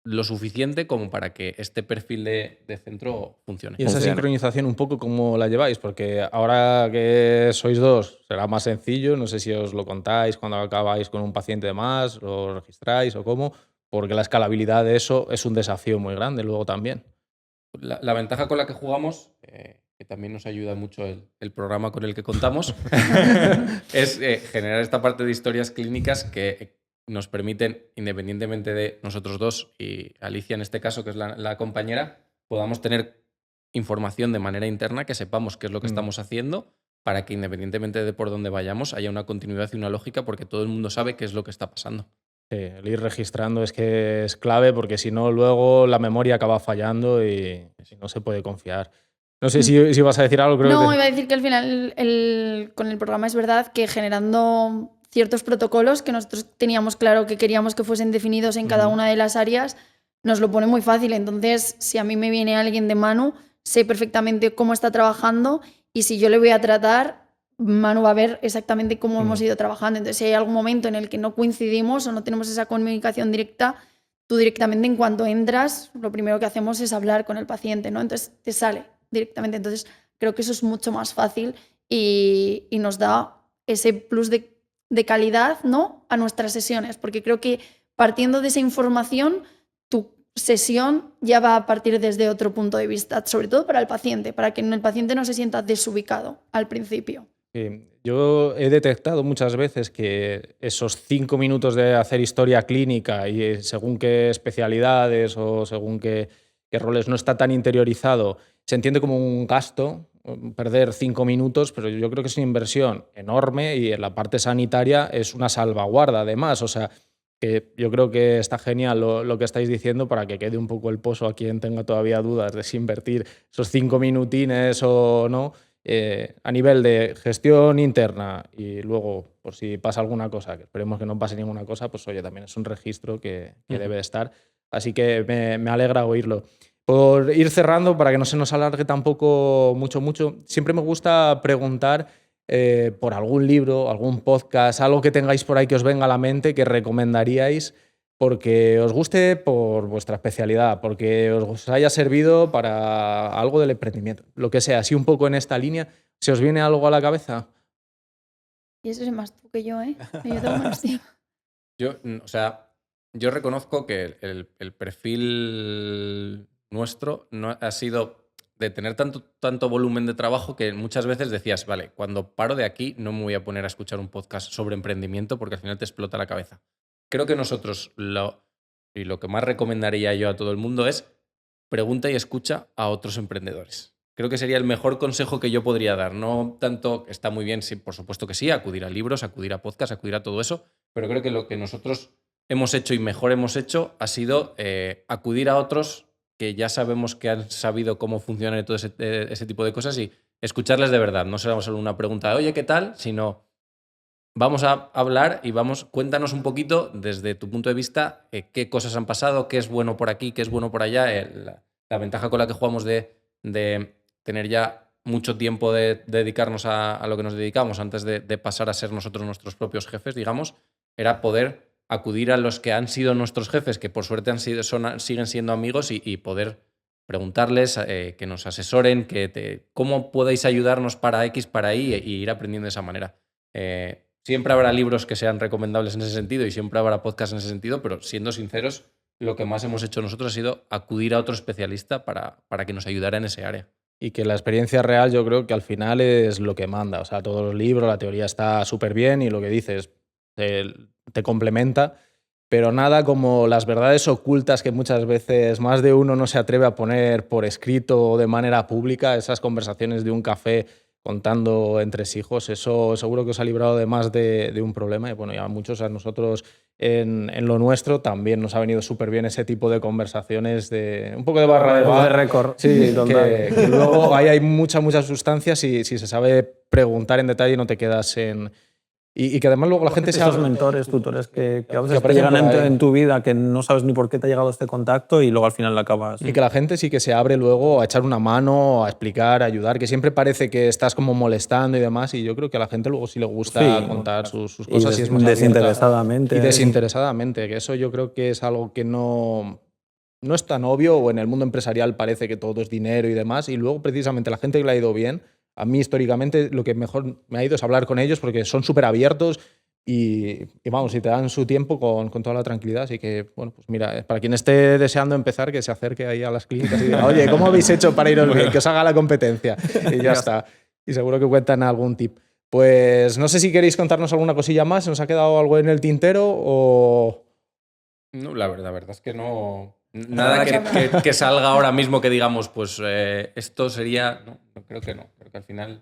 lo suficiente como para que este perfil de centro funcione. Y esa sincronización, un poco, ¿cómo la lleváis? Porque ahora que sois dos, será más sencillo. No sé si os lo contáis cuando acabáis con un paciente de más, lo registráis o cómo, porque la escalabilidad de eso es un desafío muy grande luego también. La ventaja con la que jugamos, que también nos ayuda mucho el programa con el que contamos, es generar esta parte de historias clínicas que nos permiten, independientemente de nosotros dos y Alicia en este caso, que es la compañera, podamos tener información de manera interna, que sepamos qué es lo que estamos haciendo, para que independientemente de por dónde vayamos haya una continuidad y una lógica, porque todo el mundo sabe qué es lo que está pasando. El ir registrando es que es clave, porque si no luego la memoria acaba fallando y no se puede confiar. No sé si vas a decir algo. No, iba a decir que al final con el programa es verdad que generando ciertos protocolos que nosotros teníamos claro que queríamos que fuesen definidos en cada una de las áreas, nos lo pone muy fácil. Entonces, si a mí me viene alguien de Manu, sé perfectamente cómo está trabajando y si yo le voy a tratar, Manu va a ver exactamente cómo hemos ido trabajando. Entonces, si hay algún momento en el que no coincidimos o no tenemos esa comunicación directa, tú directamente en cuanto entras, lo primero que hacemos es hablar con el paciente, ¿no? Entonces te sale directamente. Entonces creo que eso es mucho más fácil y nos da ese plus de calidad, ¿no?, a nuestras sesiones, porque creo que partiendo de esa información, tu sesión ya va a partir desde otro punto de vista, sobre todo para el paciente, para que el paciente no se sienta desubicado al principio. Yo he detectado muchas veces que esos 5 minutos de hacer historia clínica y según qué especialidades o según qué roles no está tan interiorizado, se entiende como un gasto, perder 5 minutos, pero yo creo que es una inversión enorme y en la parte sanitaria es una salvaguarda además. O sea, que yo creo que está genial lo que estáis diciendo para que quede un poco el pozo a quien tenga todavía dudas de si invertir esos 5 minutines o no. A nivel de gestión interna y luego, por si pasa alguna cosa, que esperemos que no pase ninguna cosa, pues oye, también es un registro que debe de estar. Así que me alegra oírlo. Por ir cerrando, para que no se nos alargue tampoco mucho, siempre me gusta preguntar por algún libro, algún podcast, algo que tengáis por ahí que os venga a la mente, que recomendaríais porque os guste por vuestra especialidad, porque os haya servido para algo del emprendimiento, lo que sea, así un poco en esta línea. ¿Se os viene algo a la cabeza? Y eso es más tú que yo, ¿eh? Yo tengo menos tiempo. Yo reconozco que el perfil nuestro no ha sido de tener tanto volumen de trabajo que muchas veces decías, vale, cuando paro de aquí no me voy a poner a escuchar un podcast sobre emprendimiento porque al final te explota la cabeza. Creo que nosotros lo que más recomendaría yo a todo el mundo es pregunta y escucha a otros emprendedores. Creo que sería el mejor consejo que yo podría dar. No tanto, está muy bien, sí, por supuesto que sí, acudir a libros, acudir a podcasts, acudir a todo eso, pero creo que lo que nosotros hemos hecho y mejor hemos hecho ha sido acudir a otros que ya sabemos que han sabido cómo funciona todo ese tipo de cosas y escucharles de verdad. No será solo una pregunta de, oye, ¿qué tal? Sino vamos a hablar y cuéntanos un poquito desde tu punto de vista qué cosas han pasado, qué es bueno por aquí, qué es bueno por allá. La ventaja con la que jugamos de tener ya mucho tiempo de dedicarnos a lo que nos dedicamos antes de pasar a ser nosotros nuestros propios jefes, digamos, era poder acudir a los que han sido nuestros jefes, que por suerte siguen siendo amigos y poder preguntarles, que nos asesoren, cómo podéis ayudarnos para X, para Y y ir aprendiendo de esa manera. Siempre habrá libros que sean recomendables en ese sentido y siempre habrá podcasts en ese sentido, pero siendo sinceros, lo que más hemos hecho nosotros ha sido acudir a otro especialista para que nos ayudara en ese área. Y que la experiencia real yo creo que al final es lo que manda. O sea, todos los libros, la teoría está súper bien y lo que dices te complementa, pero nada como las verdades ocultas que muchas veces más de uno no se atreve a poner por escrito o de manera pública, esas conversaciones de un café contando entresijos, eso seguro que os ha librado de más de un problema. Y bueno, ya muchos a nosotros en lo nuestro también nos ha venido súper bien ese tipo de conversaciones de un poco de barra de bar. De récord. Sí, que luego ahí hay mucha sustancia si se sabe preguntar en detalle y no te quedas en... Y que además luego la gente se esos mentores, tutores que a veces te aparecen llegan por ahí. en tu vida que no sabes ni por qué te ha llegado este contacto y luego al final la acabas. Y que la gente sí que se abre luego a echar una mano, a explicar, a ayudar, que siempre parece que estás como molestando y demás, y yo creo que a la gente luego sí le gusta contar sus cosas y es más desinteresadamente. Y desinteresadamente, que eso yo creo que es algo que no es tan obvio, o en el mundo empresarial parece que todo es dinero y demás, y luego precisamente la gente que le ha ido bien, a mí históricamente lo que mejor me ha ido es hablar con ellos porque son súper abiertos y vamos, si te dan su tiempo con toda la tranquilidad. Así que, bueno, pues mira, para quien esté deseando empezar, que se acerque ahí a las clínicas y diga, oye, ¿cómo habéis hecho para iros bien? Que os haga la competencia. Y ya está. Y seguro que cuentan algún tip. Pues no sé si queréis contarnos alguna cosilla más. ¿Se nos ha quedado algo en el tintero o...? No, la verdad es que no... Nada que salga ahora mismo que digamos, pues esto sería... No, creo que no. Creo que al final...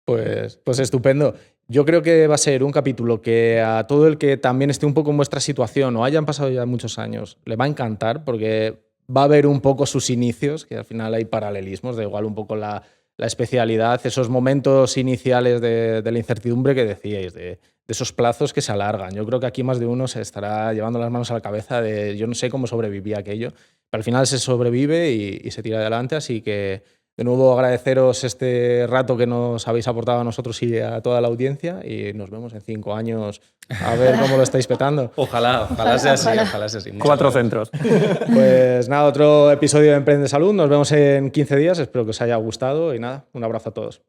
Pues estupendo. Yo creo que va a ser un capítulo que a todo el que también esté un poco en vuestra situación o hayan pasado ya muchos años le va a encantar porque va a ver un poco sus inicios, que al final hay paralelismos, da igual un poco la especialidad, esos momentos iniciales de la incertidumbre que decíais, de esos plazos que se alargan. Yo creo que aquí más de uno se estará llevando las manos a la cabeza de yo no sé cómo sobreviví a aquello, pero al final se sobrevive y se tira adelante, así que De nuevo agradeceros este rato que nos habéis aportado a nosotros y a toda la audiencia y nos vemos en 5 años a ver cómo lo estáis petando. Ojalá sea así, ojalá sea así. Muchas 4 gracias. centros. Pues nada, otro episodio de Emprende Salud. Nos vemos en 15 días. Espero que os haya gustado y nada, un abrazo a todos.